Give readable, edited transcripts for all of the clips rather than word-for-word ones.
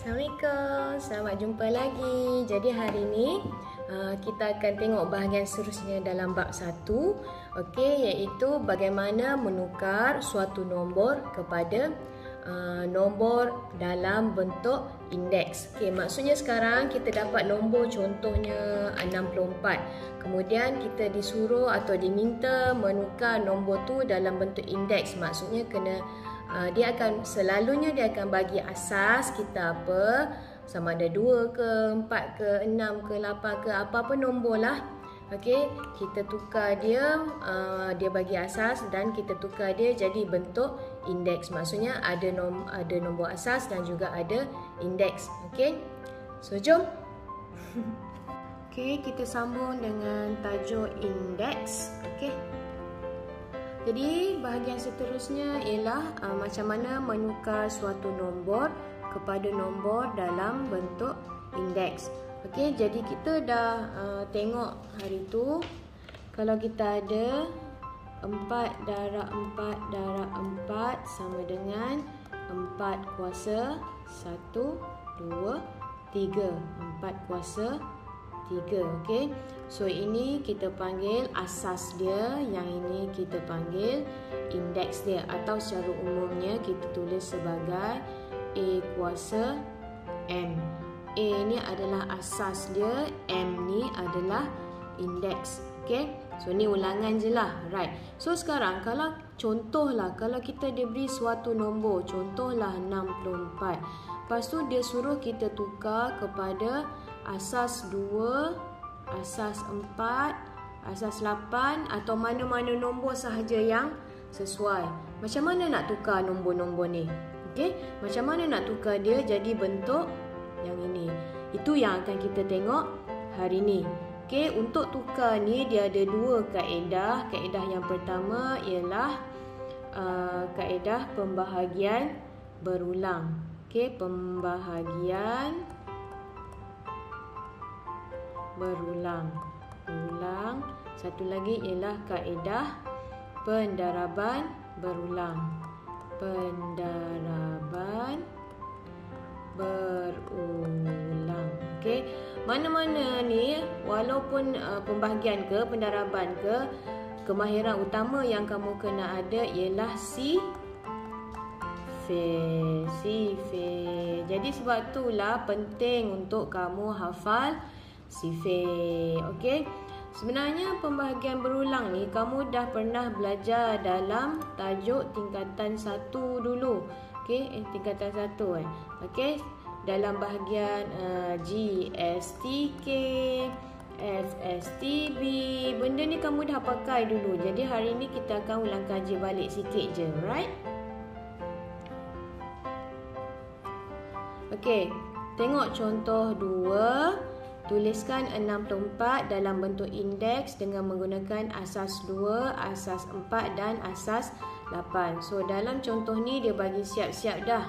Assalamualaikum, selamat jumpa lagi. Jadi hari ini kita akan tengok bahagian seterusnya dalam bab 1, iaitu bagaimana menukar suatu nombor kepada nombor dalam bentuk indeks. Maksudnya sekarang kita dapat nombor contohnya 64. Kemudian kita disuruh atau diminta menukar nombor tu dalam bentuk indeks. Maksudnya dia akan bagi asas kita apa, sama ada 2 ke, 4 ke, 6 ke, 8 ke, apa-apa nombor lah. Kita tukar dia, dia bagi asas dan kita tukar dia jadi bentuk indeks. Maksudnya ada nombor asas dan juga ada indeks. So jom. Kita sambung dengan tajuk indeks. Jadi bahagian seterusnya ialah macam mana menukar suatu nombor kepada nombor dalam bentuk indeks. Jadi kita dah tengok hari tu, kalau kita ada 4 darab 4 darab 4 sama dengan 4 kuasa 1, 2, 3. 4 kuasa 3. So ini kita panggil asas dia, yang ini kita panggil indeks dia, atau secara umumnya kita tulis sebagai A kuasa M. A ni adalah asas dia, M ni adalah indeks. So ni ulangan je lah, right? So sekarang kalau contohlah, kalau kita diberi suatu nombor, contohlah 64. Lepas tu dia suruh kita tukar kepada asas 2, asas 4, asas 8 atau mana-mana nombor sahaja yang sesuai. Macam mana nak tukar nombor-nombor ni? Macam mana nak tukar dia jadi bentuk yang ini? Itu yang akan kita tengok hari ni. Untuk tukar ni dia ada 2 kaedah. Kaedah yang pertama ialah kaedah pembahagian berulang. Pembahagian berulang. Satu lagi ialah kaedah pendaraban berulang. Pendaraban berulang. Mana-mana ni, walaupun pembahagian ke, pendaraban ke, kemahiran utama yang kamu kena ada ialah sifir. Jadi sebab itulah penting untuk kamu hafal sifir. Sebenarnya pembahagian berulang ni kamu dah pernah belajar dalam tajuk tingkatan 1 dulu. Tingkatan 1 dalam bahagian GSTK, FSTB. Benda ni kamu dah pakai dulu. Jadi hari ni kita akan ulang kaji balik sikit je, right? Tengok contoh 2. Tuliskan 64 dalam bentuk indeks dengan menggunakan asas 2, asas 4 dan asas 8. So dalam contoh ni dia bagi siap-siap dah.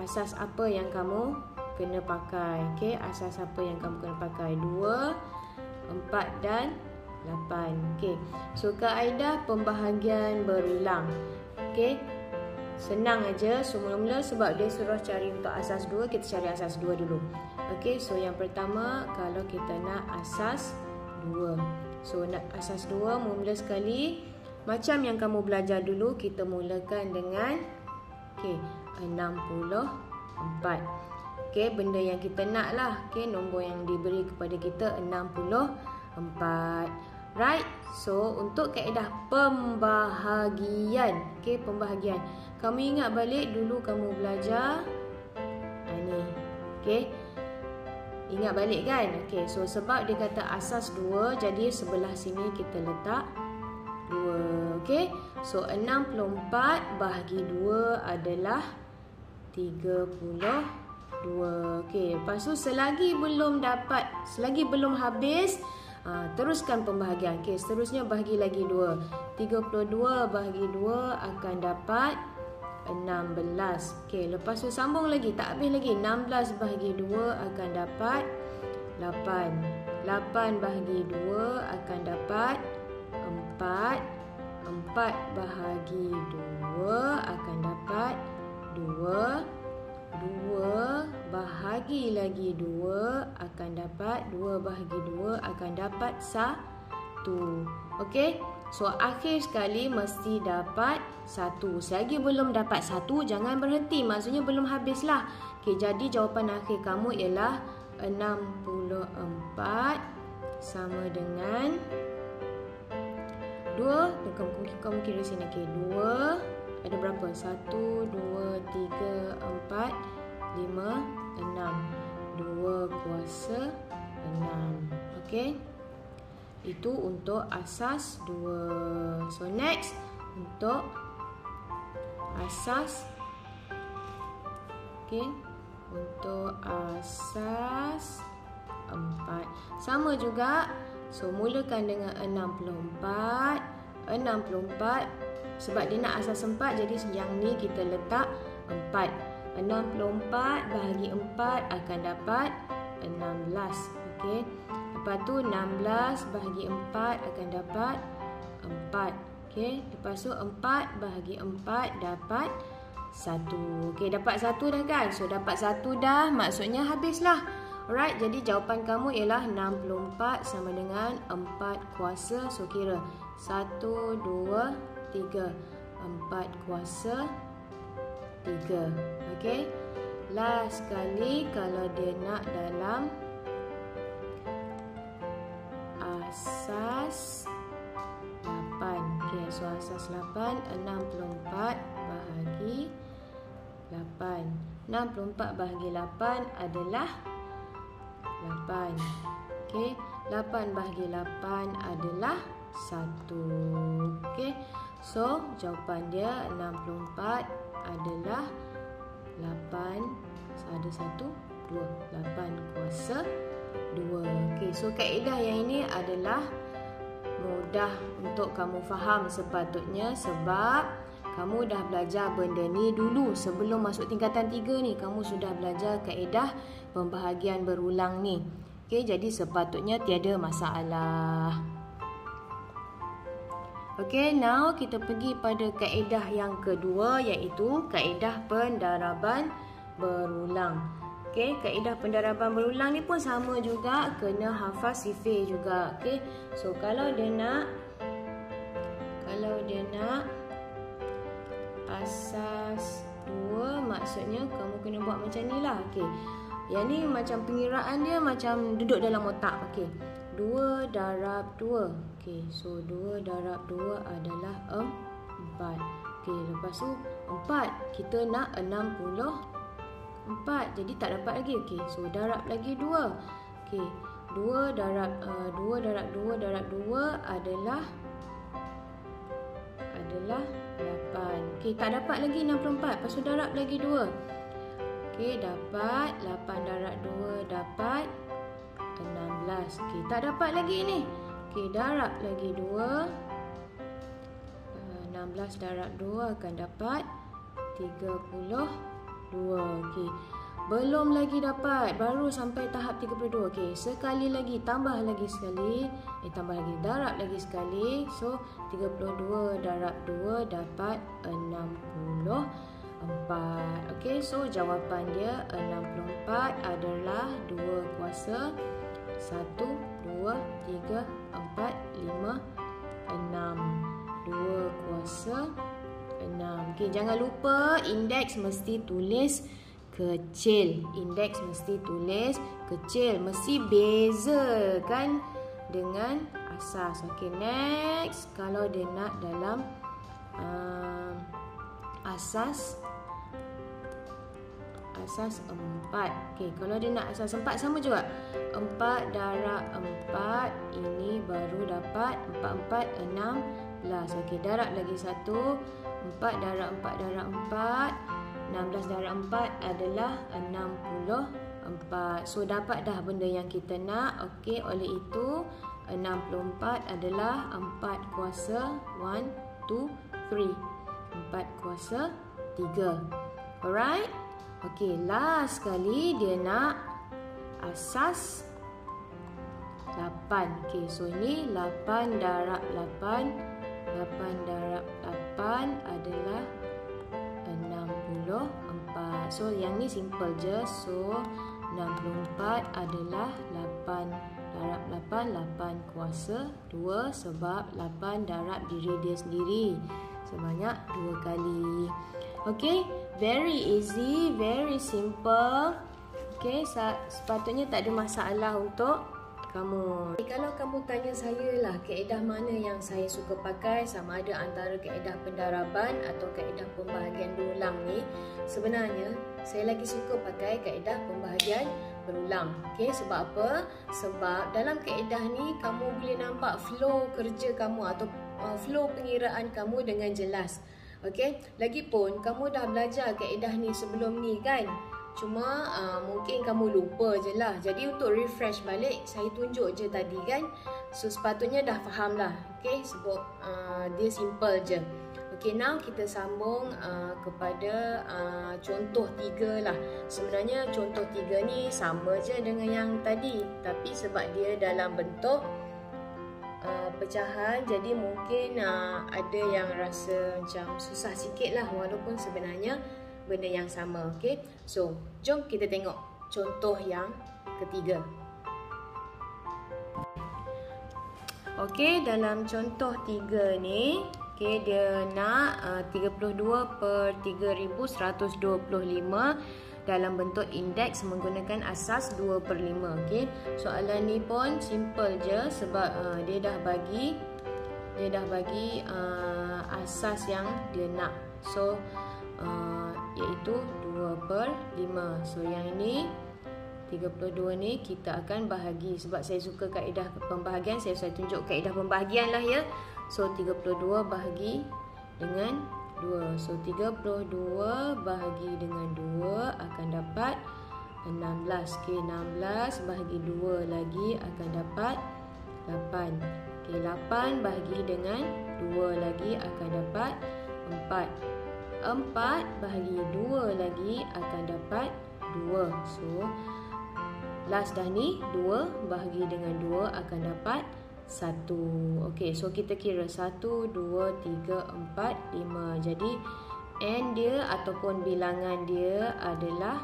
Asas apa yang kamu kena pakai? Asas apa yang kamu kena pakai? 2, 4 dan 8. So kaedah pembahagian berulang. Senang aja. So mula-mula sebab dia suruh cari untuk asas 2, kita cari asas 2 dulu. So yang pertama, kalau kita nak asas 2. So nak asas 2, mula sekali macam yang kamu belajar dulu, kita mulakan dengan 64. Benda yang kita nak lah. Nombor yang diberi kepada kita 64. Right? So untuk kaedah pembahagian, pembahagian, kamu ingat balik dulu kamu belajar ni. Ingat balik kan? So sebab dia kata asas 2, jadi sebelah sini kita letak 2. So 64 bahagi 2 adalah 32. Lepas tu selagi belum habis, teruskan pembahagian. Seterusnya bahagi lagi 2. 32 bahagi 2 akan dapat 16. Lepas tu sambung lagi, tak habis lagi. 16 bahagi 2 akan dapat 8. 8 bahagi 2 akan dapat 4. 4 bahagi 2 akan dapat 2. 2 bahagi lagi 2 akan dapat 2 bahagi 2 akan dapat 1. Okey. So akhir sekali mesti dapat 1. Selagi belum dapat 1, jangan berhenti. Maksudnya belum habislah. Okey, jadi jawapan akhir kamu ialah 64 sama dengan 2. Kamu kira sini. Okey, 2 ada berapa? 1, 2, 3, 4, 5, 6. 2 kuasa 6. Okey. Itu untuk asas 2. So next, untuk asas, okey, untuk asas 4 sama juga. So mulakan dengan 64. 64 sebab dia nak asas 4, jadi yang ni kita letak 4. 64 bahagi 4 akan dapat 16. Okey. Lepas tu 16 bahagi 4 akan dapat 4. Okey. Lepas tu 4 bahagi 4 dapat 1. Okey, dapat 1 dah kan? So dapat 1 dah, maksudnya habislah. Alright, jadi jawapan kamu ialah 64 sama dengan 4 kuasa. So kira 1, 2, 3. 4 kuasa 3. Okey. Last sekali, kalau dia nak dalam asas 8. Okey, so asas 8, 64 bahagi 8. 64 bahagi 8 adalah 8. Okey, 8 bahagi 8 adalah 1. Okey, so jawapan dia 64 adalah 8. Ada 1, 2. 8 kuasa 2. Okey, so kaedah yang ini adalah mudah untuk kamu faham sepatutnya, sebab kamu dah belajar benda ni dulu. Sebelum masuk tingkatan 3 ni, kamu sudah belajar kaedah pembahagian berulang ni. Okey, jadi sepatutnya tiada masalah. Okey, now kita pergi pada kaedah yang kedua, iaitu kaedah pendaraban berulang. Okey, kaedah pendaraban berulang ni pun sama juga, kena hafal sifir juga. Okey, so kalau dia nak asas 2, maksudnya kamu kena buat macam ni lah. Okey, yang ni macam pengiraan dia macam duduk dalam otak. Okey, 2 darab 2. Okey, so 2 darab 2 adalah 4. Okey, lepas tu 4 kita nak 64, jadi tak dapat lagi. Okey, so darab lagi 2. Okey, 2 darab 2 darab 2 darab 2 adalah 8. Okey, tak dapat lagi 64. Lepas tu darab lagi 2. Okey, dapat 8 darab 2 dapat 16. Okey, tak dapat lagi ni. Okey, darab lagi 2. 16 darab 2 akan dapat 32. Okey, belum lagi dapat, baru sampai tahap 32. Okey, sekali lagi, tambah lagi sekali, tambah lagi, darab lagi sekali. So 32 darab 2 dapat 64. Okey, so jawapan dia 64 adalah 2 kuasa 1, 2, 3, 4, 5, 6. 2 kuasa 6. Okey, jangan lupa indeks mesti tulis kecil. Indeks mesti tulis kecil. Mesti bezakan dengan asas. Okey, next. Kalau dia nak dalam asas 4. Okey, kalau dia nak asas 4 sama juga. 4 darab 4 ini baru dapat 4, 4, 16. Okey, darab lagi 1. 4 darab 4 darab 4. 16 darab 4 adalah 64. So dapat dah benda yang kita nak. Okey, oleh itu 64 adalah 4 kuasa 1, 2, 3. 4 kuasa 3. Alright. Okey, last sekali dia nak asas 8. Okey, so ini 8 darab 8. 8 darab 8 adalah 64. So yang ni simple je. So 64 adalah 8 darab 8, 8 kuasa 2 sebab 8 darab diri dia sendiri sebanyak 2 kali. Okay, very easy, very simple. Okay, sepatutnya tak ada masalah untuk kamu. Kalau kamu tanya saya lah kaedah mana yang saya suka pakai, sama ada antara kaedah pendaraban atau kaedah pembahagian berulang ni, sebenarnya saya lagi suka pakai kaedah pembahagian berulang. Okay, sebab apa? Sebab dalam kaedah ni kamu boleh nampak flow kerja kamu atau flow pengiraan kamu dengan jelas. Okay, lagipun kamu dah belajar kaedah ni sebelum ni kan? Cuma mungkin kamu lupa je lah. Jadi untuk refresh balik, saya tunjuk je tadi kan. So sepatutnya dah faham lah. Okay, sebab dia simple je. Okay, now kita sambung kepada contoh 3 lah. Sebenarnya contoh 3 ni sama je dengan yang tadi, tapi sebab dia dalam bentuk pecahan, jadi mungkin ada yang rasa macam susah sikit lah, walaupun sebenarnya benda yang sama. Okay, so jom kita tengok contoh yang ketiga. Okay, dalam contoh 3 ni, okay, dia nak 32 per 3125 dalam bentuk indeks menggunakan asas 2/5. Okay, soalan ni pun simple je sebab dia dah bagi asas yang dia nak. So iaitu 2/5. So yang ini 32 ni kita akan bahagi. Sebab saya suka kaedah pembahagian, saya tunjuk kaedah pembahagian lah ya. So 32 bahagi dengan 2. So 32 bahagi dengan 2 akan dapat 16. Okay, 16 bahagi 2 lagi akan dapat 8. Okay, 8 bahagi dengan 2 lagi akan dapat 4. 4 bahagi 2 lagi akan dapat 2. So last dah ni, 2 bahagi dengan 2 akan dapat 1. Okey, so kita kira 1, 2, 3, 4, 5. Jadi N dia ataupun bilangan dia adalah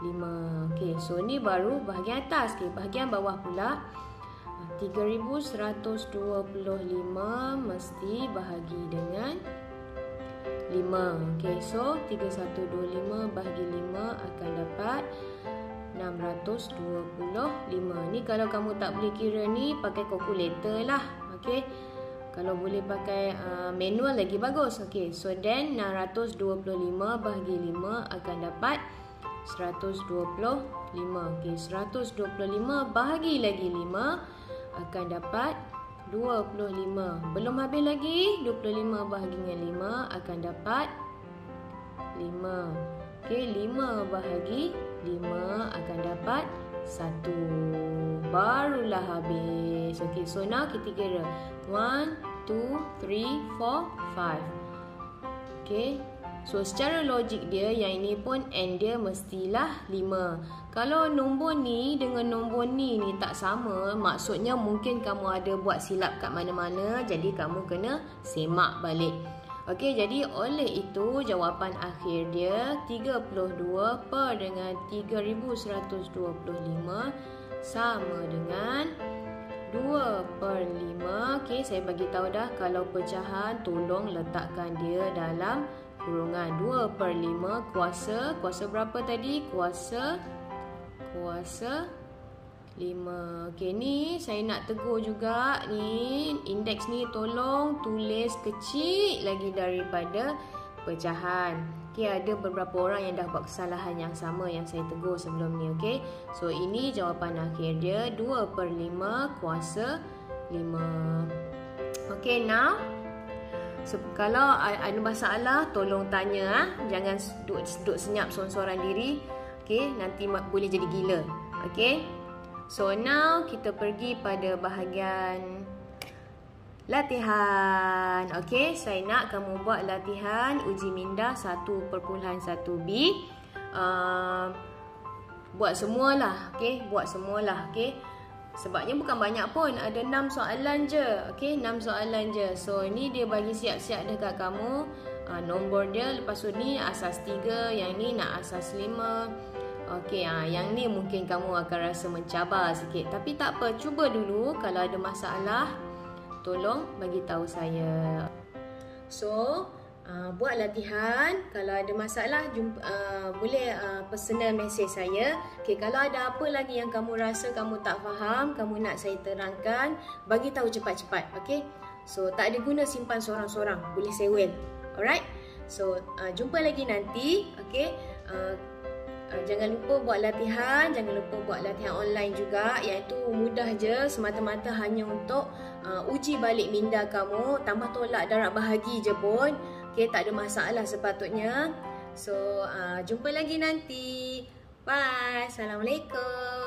5. Okey, so ni baru bahagian atas. Okey, bahagian bawah pula 3125 mesti bahagi dengan 5. Okey, so 3125 bahagi 5 akan dapat 625. Ni kalau kamu tak boleh kira ni, pakai kalkulator lah. Okey, kalau boleh pakai manual lagi bagus. Okey, so then 625 bahagi 5 akan dapat 125. Okey, 125 bahagi lagi 5 akan dapat 25. Belum habis lagi, 25 bahagi dengan 5 akan dapat 5. Okey, 5 bahagi 5 akan dapat 1. Barulah habis. Okey, so now kita kira 1, 2, 3, 4, 5. Okey, so secara logik dia, yang ini pun N dia mestilah 5. Kalau nombor ni dengan nombor ni tak sama, maksudnya mungkin kamu ada buat silap kat mana-mana, jadi kamu kena semak balik. Okey, jadi oleh itu jawapan akhir dia 32 per dengan 3125 sama dengan 2/5. Okey, saya bagi tahu dah, kalau pecahan tolong letakkan dia dalam kurungan. 2/5 kuasa berapa tadi? Kuasa 5. Okey, ni saya nak tegur juga ni, indeks ni tolong tulis kecil lagi daripada pecahan. Okey, ada beberapa orang yang dah buat kesalahan yang sama yang saya tegur sebelum ni. Okey, so ini jawapan akhir dia 2/5 kuasa 5. Okey, now so, kalau ada masalah tolong tanya, jangan duduk senyap sorang-sorang diri. Okey, nanti boleh jadi gila. Okey, so now kita pergi pada bahagian latihan. Okey, saya nak kamu buat latihan uji minda 1.1b. Buat semualah. Okey, buat semualah. Okey, sebabnya bukan banyak pun, ada 6 soalan je. Okey, 6 soalan je. So ni dia bagi siap-siap dekat kamu. nombor dia. Lepas tu ni asas 3, yang ni nak asas 5. Okey, yang ni mungkin kamu akan rasa mencabar sikit. Tapi tak apa, cuba dulu. Kalau ada masalah, tolong bagi tahu saya. So, buat latihan. Kalau ada masalah, boleh personal message saya. Okey, kalau ada apa lagi yang kamu rasa kamu tak faham, kamu nak saya terangkan, bagi tahu cepat-cepat. Okey. So, tak ada guna simpan seorang-seorang. Boleh sewel. Alright? So, jumpa lagi nanti. Okey. Jangan lupa buat latihan. Jangan lupa buat latihan online juga, iaitu mudah je, semata-mata hanya untuk uji balik minda kamu. Tambah tolak darab bahagi je pun. Okay, tak ada masalah sepatutnya. So, jumpa lagi nanti. Bye. Assalamualaikum.